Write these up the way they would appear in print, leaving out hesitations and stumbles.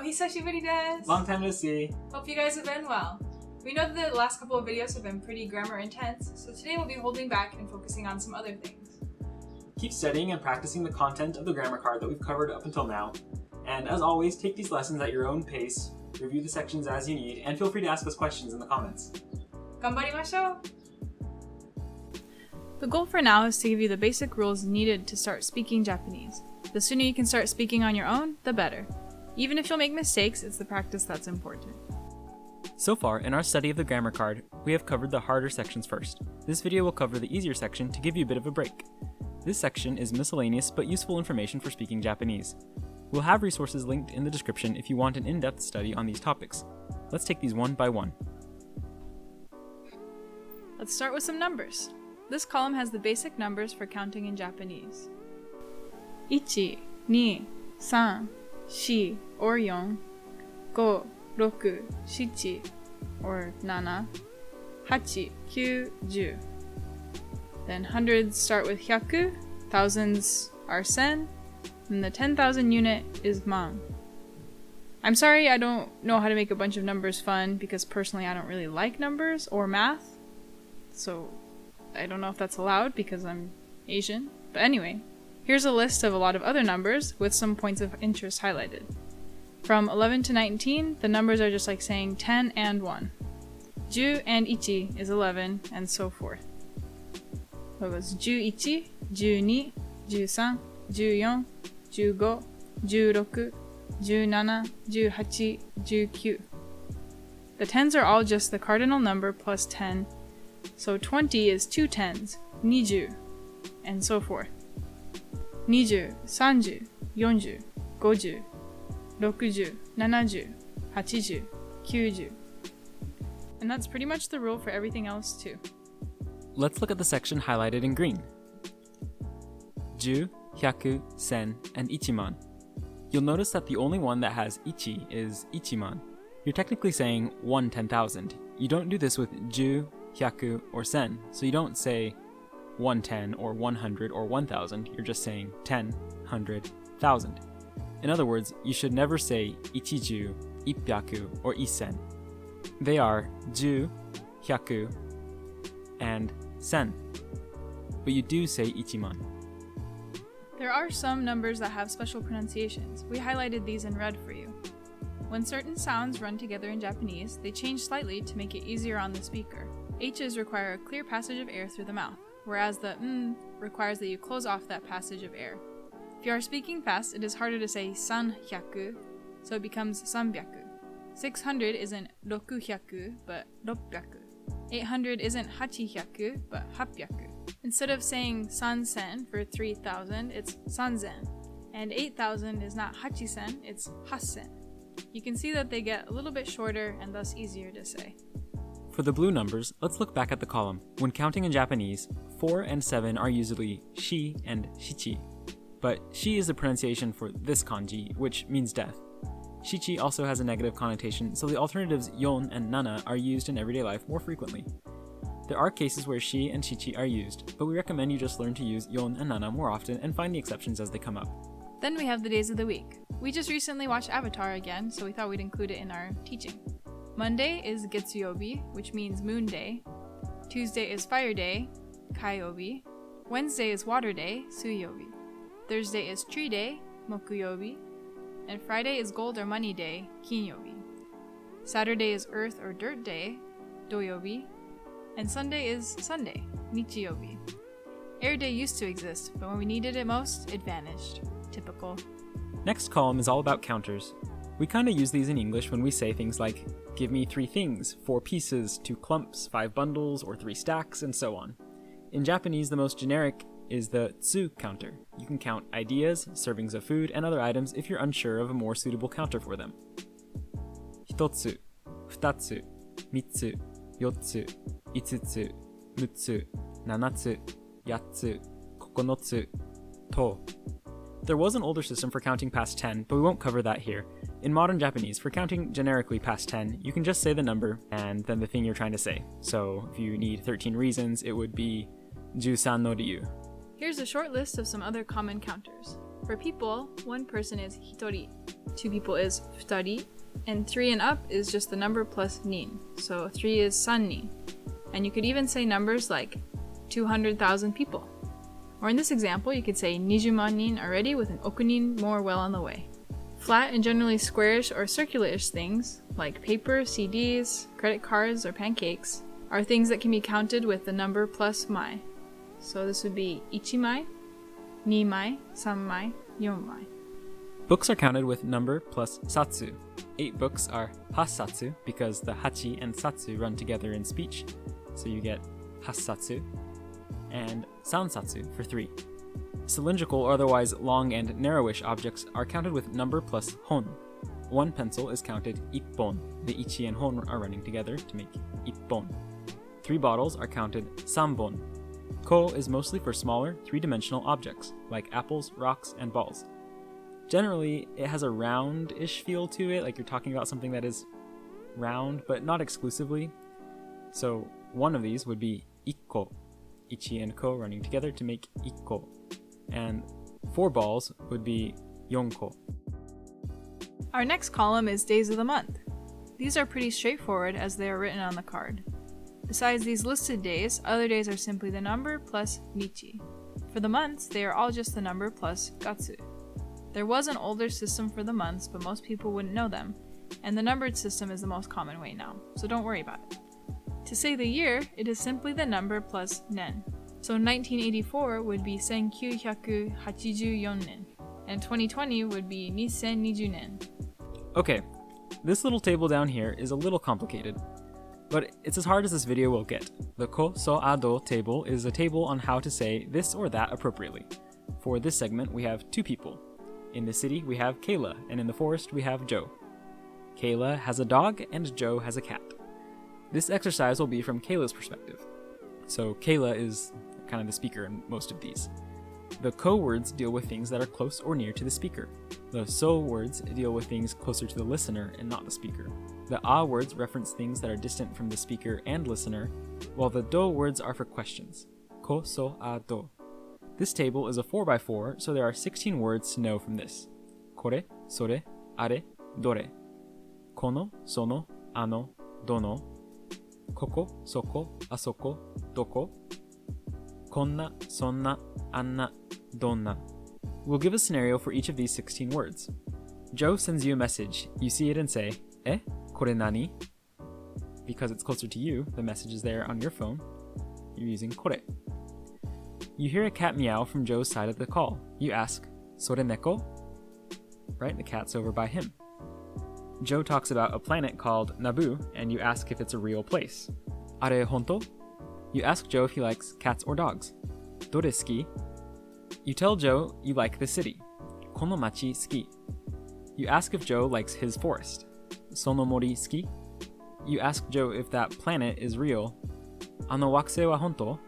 Ohisashiburi desu! Long time no see! Hope you guys have been well. We know that the last couple of videos have been pretty grammar intense, so today we'll be holding back and focusing on some other things. Keep studying and practicing the content of the grammar card that we've covered up until now. And as always, take these lessons at your own pace, review the sections as you need, and feel free to ask us questions in the comments. Ganbarimashou! The goal for now is to give you the basic rules needed to start speaking Japanese. The sooner you can start speaking on your own, the better. Even if you'll make mistakes, it's the practice that's important. So far, in our study of the grammar card, we have covered the harder sections first. This video will cover the easier section to give you a bit of a break. This section is miscellaneous but useful information for speaking Japanese. We'll have resources linked in the description if you want an in-depth study on these topics. Let's take these one by one. Let's start with some numbers. This column has the basic numbers for counting in Japanese. 1, 2, 3, 4 or 4, 5, 6, 7 or 7, 8, 9, 10. Then hundreds start with 100, thousands are 10, and the 10,000 unit is man. I'm sorry I don't know how to make a bunch of numbers fun because personally I don't really like numbers or math, so I don't know if that's allowed because I'm Asian. But anyway, here's a list of a lot of other numbers with some points of interest highlighted. From 11 to 19, the numbers are just like saying 10 and 1. 10 and 1 is 11, and so forth. So it goes 11, 12, 13, 14, 15, 16, 17, 18, 19. The tens are all just the cardinal number plus 10, so 20 is 2 tens, 20, and so forth. 20, 30, 40, 50, 60, 70, 80, 90. And that's pretty much the rule for everything else too. Let's look at the section highlighted in green. 10, 100, 1000, and ichiman. You'll notice that the only one that has ichi is ichiman. You're technically saying 1 10,000. You don't do this with 10, 100, or 1000, so you don't say 110 or 100 or 1000, you're just saying 10, 100, 1000. In other words, you should never say ichiju, ipyaku, or isen. They are 10, 100, and 1000, but you do say ichiman. There are some numbers that have special pronunciations. We highlighted these in red for you. When certain sounds run together in Japanese, they change slightly to make it easier on the speaker. H's require a clear passage of air through the mouth, whereas the requires that you close off that passage of air. If you are speaking fast, it is harder to say 300, so it becomes 300. 600 isn't 600, but 600. 800 isn't 800, but 800. Instead of saying 3000 for 3000, it's 3000. And 8000 is not 8000, it's 8000. You can see that they get a little bit shorter and thus easier to say. For the blue numbers, let's look back at the column. When counting in Japanese, 4 and 7 are usually shi and shichi. But shi is the pronunciation for this kanji, which means death. Shichi also has a negative connotation, so the alternatives yon and nana are used in everyday life more frequently. There are cases where shi and shichi are used, but we recommend you just learn to use yon and nana more often and find the exceptions as they come up. Then we have the days of the week. We just recently watched Avatar again, so we thought we'd include it in our teaching. Monday is Getsuyobi, which means moon day. Tuesday is fire day, Kaiobi. Wednesday is water day, Suyobi. Thursday is tree day, Mokuyobi. And Friday is gold or money day, Kinyobi. Saturday is earth or dirt day, Doyobi. And Sunday is Sunday, Nichiyobi. Air day used to exist, but when we needed it most, it vanished. Typical. Next column is all about counters. We kinda use these in English when we say things like, give me 3 things, 4 pieces, 2 clumps, 5 bundles, or 3 stacks, and so on. In Japanese, the most generic is the tsu counter. You can count ideas, servings of food, and other items if you're unsure of a more suitable counter for them. 1つ、2つ、3つ、4つ、5つ、6つ、7つ、8つ、9つ、to. There was an older system for counting past 10, but we won't cover that here. In modern Japanese, for counting generically past 10, you can just say the number and then the thing you're trying to say. So if you need 13 reasons, it would be 13 no ryu. Here's a short list of some other common counters. For people, one person is hitori, two people is futari, and 3 and up is just the number plus nin. So 3 is sanni. And you could even say numbers like 200,000 people. Or in this example, you could say 20만 nin already with an okunin more well on the way. Flat and generally squarish or circular-ish things, like paper, CDs, credit cards, or pancakes, are things that can be counted with the number plus mai. So this would be 1mai, 2mai, 3mai, 4mai. Books are counted with number plus satsu. 8 books are hassatsu because the hachi and satsu run together in speech, so you get hassatsu, and sansatsu for 3. Cylindrical or otherwise long and narrowish objects are counted with number plus hon. 1 pencil is counted ippon. The ichi and hon are running together to make ippon. 3 bottles are counted sanbon. Ko is mostly for smaller, 3-dimensional objects, like apples, rocks, and balls. Generally, it has a round-ish feel to it, like you're talking about something that is round, but not exclusively. So one of these would be ikko. Ichi and ko running together to make ikko. And 4 balls would be yonko. Our next column is days of the month. These are pretty straightforward as they are written on the card. Besides these listed days, other days are simply the number plus nichi. For the months, they are all just the number plus gatsu. There was an older system for the months, but most people wouldn't know them, and the numbered system is the most common way now, so don't worry about it. To say the year, it is simply the number plus nen. So 1984 would be 1984 nen, and 2020 would be 2020 nen. Okay, this little table down here is a little complicated, but it's as hard as this video will get. The ko so ado table is a table on how to say this or that appropriately. For this segment, we have 2 people. In the city, we have Kayla, and in the forest, we have Joe. Kayla has a dog, and Joe has a cat. This exercise will be from Kayla's perspective. So Kayla is kind of the speaker in most of these. The ko words deal with things that are close or near to the speaker. The so words deal with things closer to the listener and not the speaker. The a words reference things that are distant from the speaker and listener, while the do words are for questions. Ko so a do. This table is a 4x4, so there are 16 words to know from this. Kore, sore, are, dore. Kono, sono, ano, dono. Koko, soko, asoko, doko. Konna, sonna, anna, donna. We'll give a scenario for each of these 16 words. Joe sends you a message. You see it and say, kore nani? Because it's closer to you, the message is there on your phone. You're using kore. You hear a cat meow from Joe's side of the call. You ask, sore neko? Right, the cat's over by him. Joe talks about a planet called Naboo, and you ask if it's a real place. Are honto? You ask Joe if he likes cats or dogs. Dore suki? You tell Joe you like the city. Kono machi suki? You ask if Joe likes his forest. Sono mori suki? You ask Joe if that planet is real. Ano wakusei wa honto?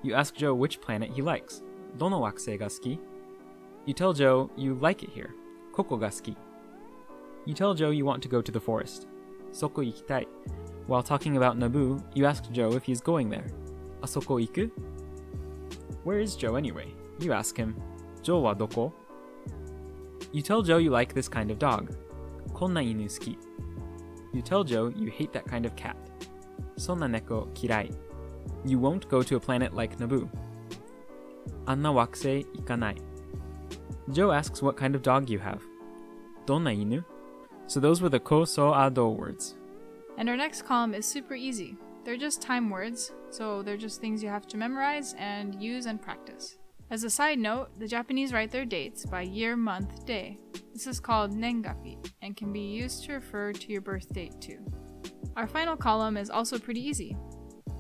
You ask Joe which planet he likes. Dono wakusei ga suki? You tell Joe you like it here. Koko ga suki? You tell Joe you want to go to the forest. Soko ikitai. While talking about Naboo, you ask Joe if he's going there. Asoko iku? Where is Joe anyway? You ask him. Joe wa doko? You tell Joe you like this kind of dog. Konna inu suki? You tell Joe you hate that kind of cat. Sonna neko kirai? You won't go to a planet like Naboo. Anna wakusei ikanai? Joe asks what kind of dog you have. Donna inu? So those were the ko so a do words. And our next column is super easy. They're just time words, so they're just things you have to memorize and use and practice. As a side note, the Japanese write their dates by year, month, day. This is called nengafi and can be used to refer to your birth date too. Our final column is also pretty easy.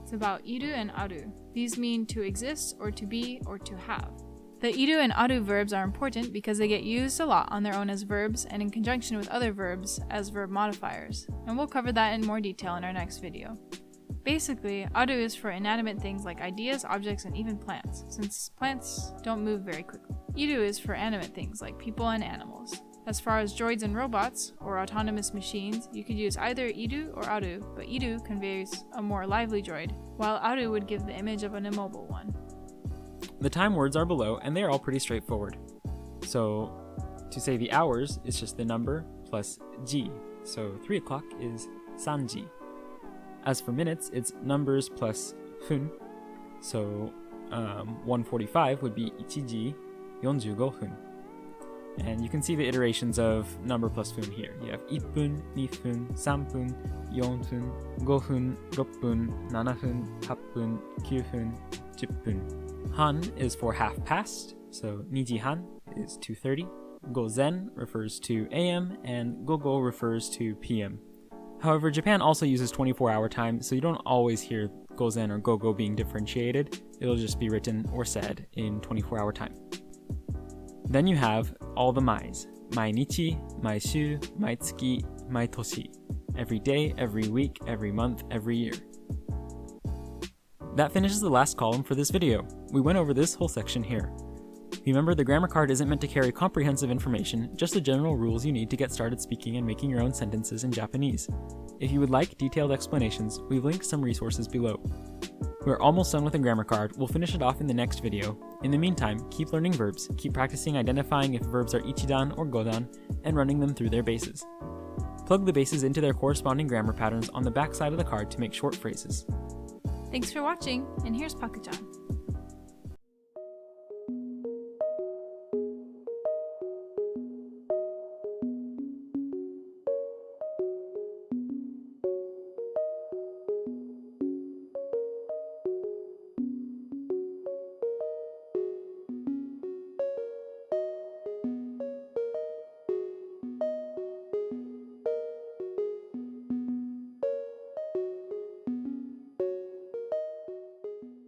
It's about iru and aru. These mean to exist or to be or to have. The iru and aru verbs are important because they get used a lot on their own as verbs and in conjunction with other verbs as verb modifiers, and we'll cover that in more detail in our next video. Basically, aru is for inanimate things like ideas, objects, and even plants, since plants don't move very quickly. Iru is for animate things like people and animals. As far as droids and robots, or autonomous machines, you could use either iru or aru, but iru conveys a more lively droid, while aru would give the image of an immobile one. The time words are below, and they are all pretty straightforward. So to say the hours, it's just the number plus ji. So 3 o'clock is sanji. As for minutes, it's numbers plus fun. So 1:45 would be ichiji 45 fun. And you can see the iterations of number plus fun here. You have 1分, 2分, 3分, 4分, 5分, 6分, 7分, 8分, 9分, 10分. Han is for half past, so niji han is 2:30. Gozen refers to AM, and gogo refers to PM. However, Japan also uses 24-hour time, so you don't always hear gozen or gogo being differentiated. It'll just be written or said in 24-hour time. Then you have all the mais. Mainichi, maishu, maitsuki, maitoshi. Every day, every week, every month, every year. That finishes the last column for this video. We went over this whole section here. Remember, the grammar card isn't meant to carry comprehensive information, just the general rules you need to get started speaking and making your own sentences in Japanese. If you would like detailed explanations, we've linked some resources below. We're almost done with the grammar card. We'll finish it off in the next video. In the meantime, keep learning verbs, keep practicing identifying if verbs are ichidan or godan, and running them through their bases. Plug the bases into their corresponding grammar patterns on the back side of the card to make short phrases. Thanks for watching, and here's Paku-chan.